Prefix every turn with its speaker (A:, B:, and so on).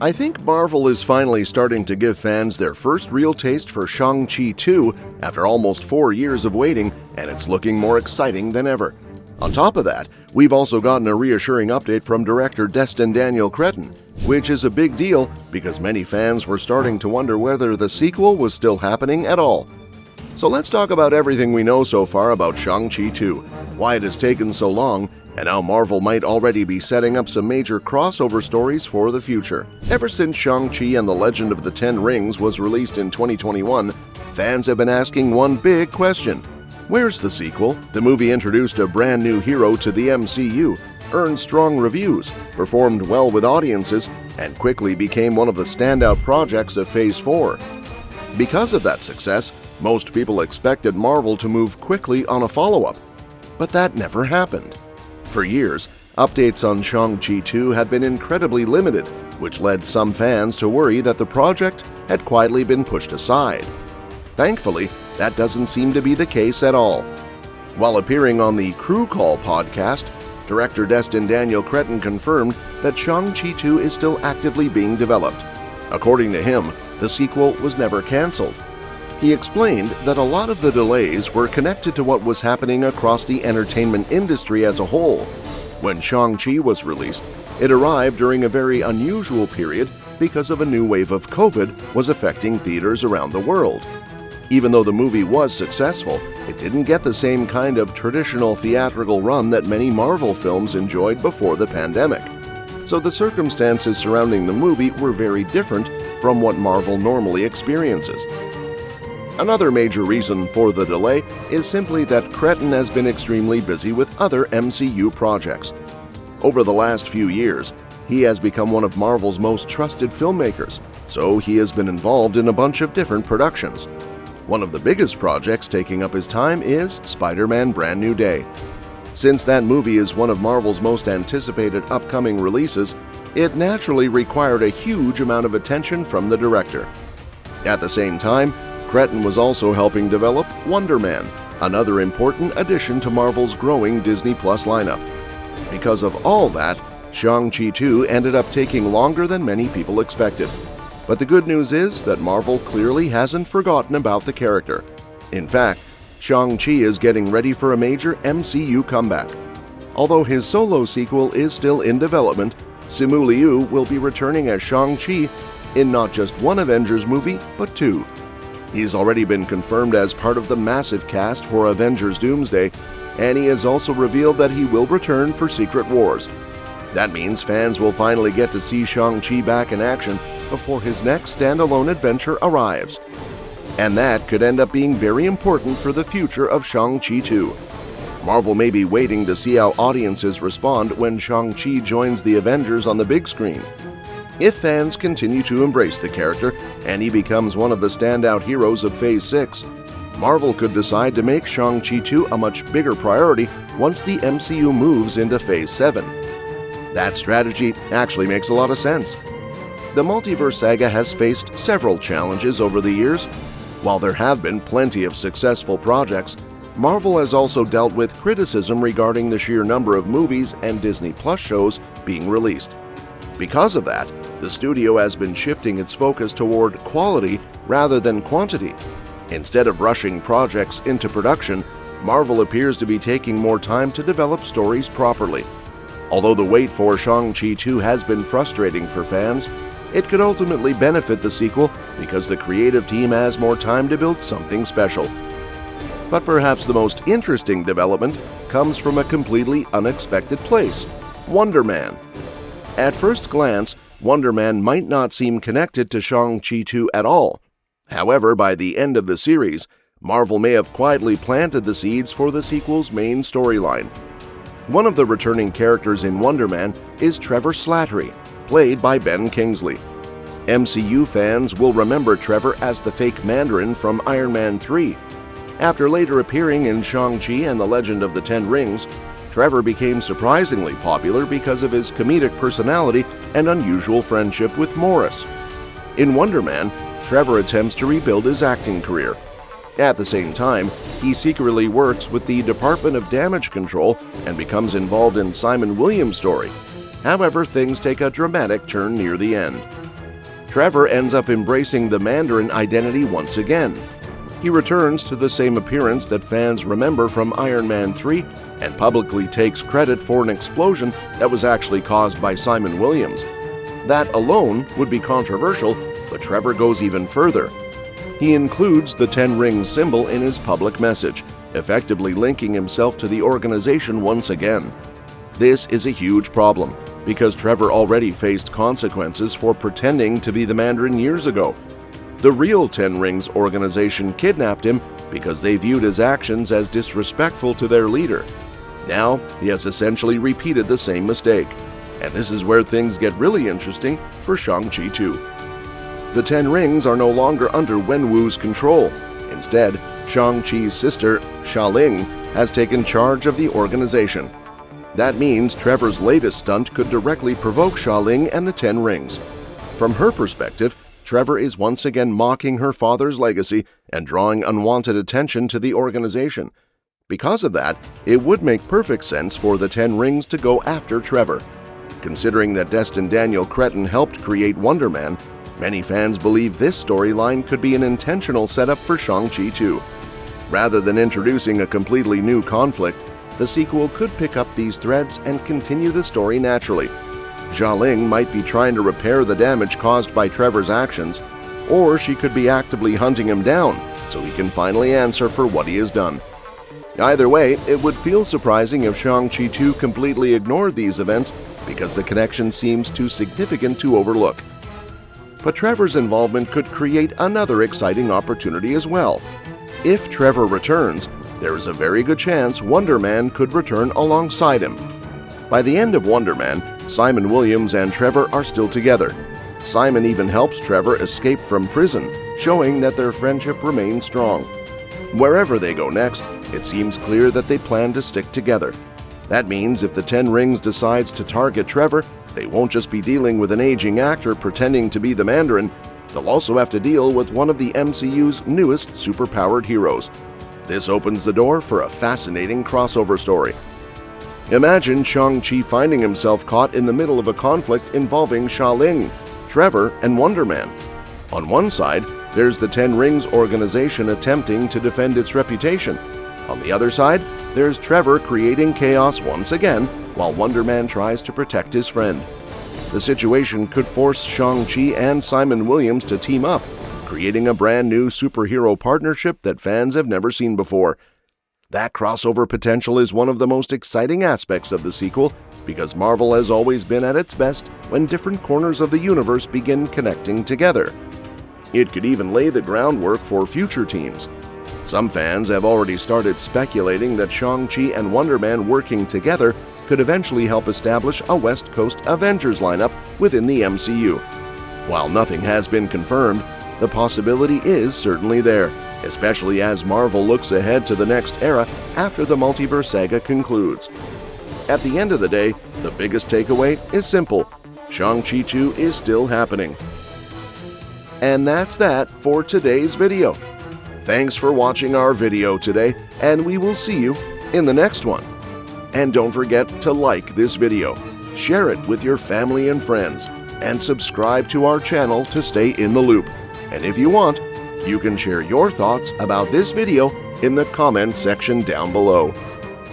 A: I think Marvel is finally starting to give fans their first real taste for Shang-Chi 2 after almost 4 years of waiting, and it's looking more exciting than ever. On top of that, we've also gotten a reassuring update from director Destin Daniel Cretton, which is a big deal because many fans were starting to wonder whether the sequel was still happening at all. So let's talk about everything we know so far about Shang-Chi 2, why it has taken so long, and how Marvel might already be setting up some major crossover stories for the future. Ever since Shang-Chi and the Legend of the Ten Rings was released in 2021, fans have been asking one big question. Where's the sequel? The movie introduced a brand new hero to the MCU, earned strong reviews, performed well with audiences, and quickly became one of the standout projects of Phase 4. Because of that success, most people expected Marvel to move quickly on a follow-up. But that never happened. For years, updates on Shang-Chi 2 had been incredibly limited, which led some fans to worry that the project had quietly been pushed aside. Thankfully, that doesn't seem to be the case at all. While appearing on the Crew Call podcast, director Destin Daniel Cretton confirmed that Shang-Chi 2 is still actively being developed. According to him, the sequel was never canceled. He explained that a lot of the delays were connected to what was happening across the entertainment industry as a whole. When Shang-Chi was released, it arrived during a very unusual period because of a new wave of COVID was affecting theaters around the world. Even though the movie was successful, it didn't get the same kind of traditional theatrical run that many Marvel films enjoyed before the pandemic. So the circumstances surrounding the movie were very different from what Marvel normally experiences. Another major reason for the delay is simply that Cretton has been extremely busy with other MCU projects. Over the last few years, he has become one of Marvel's most trusted filmmakers, so he has been involved in a bunch of different productions. One of the biggest projects taking up his time is Spider-Man Brand New Day. Since that movie is one of Marvel's most anticipated upcoming releases, it naturally required a huge amount of attention from the director. At the same time, Cretton was also helping develop Wonder Man, another important addition to Marvel's growing Disney Plus lineup. Because of all that, Shang-Chi 2 ended up taking longer than many people expected. But the good news is that Marvel clearly hasn't forgotten about the character. In fact, Shang-Chi is getting ready for a major MCU comeback. Although his solo sequel is still in development, Simu Liu will be returning as Shang-Chi in not just one Avengers movie, but 2. He's already been confirmed as part of the massive cast for Avengers Doomsday, and he has also revealed that he will return for Secret Wars. That means fans will finally get to see Shang-Chi back in action before his next standalone adventure arrives. And that could end up being very important for the future of Shang-Chi 2. Marvel may be waiting to see how audiences respond when Shang-Chi joins the Avengers on the big screen. If fans continue to embrace the character and he becomes one of the standout heroes of Phase 6, Marvel could decide to make Shang-Chi 2 a much bigger priority once the MCU moves into Phase 7. That strategy actually makes a lot of sense. The multiverse saga has faced several challenges over the years. While there have been plenty of successful projects, Marvel has also dealt with criticism regarding the sheer number of movies and Disney Plus shows being released. Because of that, the studio has been shifting its focus toward quality rather than quantity. Instead of rushing projects into production, Marvel appears to be taking more time to develop stories properly. Although the wait for Shang-Chi 2 has been frustrating for fans, it could ultimately benefit the sequel because the creative team has more time to build something special. But perhaps the most interesting development comes from a completely unexpected place: Wonder Man. At first glance, Wonder Man might not seem connected to Shang-Chi 2 at all. However, by the end of the series, Marvel may have quietly planted the seeds for the sequel's main storyline. One of the returning characters in Wonder Man is Trevor Slattery, played by Ben Kingsley. MCU fans will remember Trevor as the fake Mandarin from Iron Man 3. After later appearing in Shang-Chi and the Legend of the Ten Rings, Trevor became surprisingly popular because of his comedic personality and unusual friendship with Morris. In Wonder Man, Trevor attempts to rebuild his acting career. At the same time, he secretly works with the Department of Damage Control and becomes involved in Simon Williams' story. However, things take a dramatic turn near the end. Trevor ends up embracing the Mandarin identity once again. He returns to the same appearance that fans remember from Iron Man 3 and publicly takes credit for an explosion that was actually caused by Simon Williams. That alone would be controversial, but Trevor goes even further. He includes the 10 rings symbol in his public message, effectively linking himself to the organization once again. This is a huge problem, because Trevor already faced consequences for pretending to be the Mandarin years ago. The real 10 Rings organization kidnapped him because they viewed his actions as disrespectful to their leader. Now, he has essentially repeated the same mistake. And this is where things get really interesting for Shang-Chi 2. The 10 Rings are no longer under Wenwu's control. Instead, Shang-Chi's sister, Xialing, has taken charge of the organization. That means Trevor's latest stunt could directly provoke Xialing and the 10 Rings. From her perspective, Trevor is once again mocking her father's legacy and drawing unwanted attention to the organization. Because of that, it would make perfect sense for the 10 Rings to go after Trevor. Considering that Destin Daniel Cretton helped create Wonder Man, many fans believe this storyline could be an intentional setup for Shang-Chi 2. Rather than introducing a completely new conflict, the sequel could pick up these threads and continue the story naturally. Xialing might be trying to repair the damage caused by Trevor's actions, or she could be actively hunting him down so he can finally answer for what he has done. Either way, it would feel surprising if Shang-Chi 2 completely ignored these events because the connection seems too significant to overlook. But Trevor's involvement could create another exciting opportunity as well. If Trevor returns, there is a very good chance Wonder Man could return alongside him. By the end of Wonder Man, Simon Williams and Trevor are still together. Simon even helps Trevor escape from prison, showing that their friendship remains strong. Wherever they go next, it seems clear that they plan to stick together. That means if the 10 Rings decides to target Trevor, they won't just be dealing with an aging actor pretending to be the Mandarin, they'll also have to deal with one of the MCU's newest superpowered heroes. This opens the door for a fascinating crossover story. Imagine Shang-Chi finding himself caught in the middle of a conflict involving Xialing, Trevor, and Wonder Man. On one side, there's the 10 Rings organization attempting to defend its reputation. On the other side, there's Trevor creating chaos once again while Wonder Man tries to protect his friend. The situation could force Shang-Chi and Simon Williams to team up, creating a brand new superhero partnership that fans have never seen before. That crossover potential is one of the most exciting aspects of the sequel because Marvel has always been at its best when different corners of the universe begin connecting together. It could even lay the groundwork for future teams. Some fans have already started speculating that Shang-Chi and Wonder Man working together could eventually help establish a West Coast Avengers lineup within the MCU. While nothing has been confirmed, the possibility is certainly there, especially as Marvel looks ahead to the next era after the multiverse saga concludes. At the end of the day, the biggest takeaway is simple: Shang-Chi 2 is still happening. And that's that for today's video. Thanks for watching our video today, and we will see you in the next one. And don't forget to like this video, share it with your family and friends, and subscribe to our channel to stay in the loop. And if you want, you can share your thoughts about this video in the comments section down below.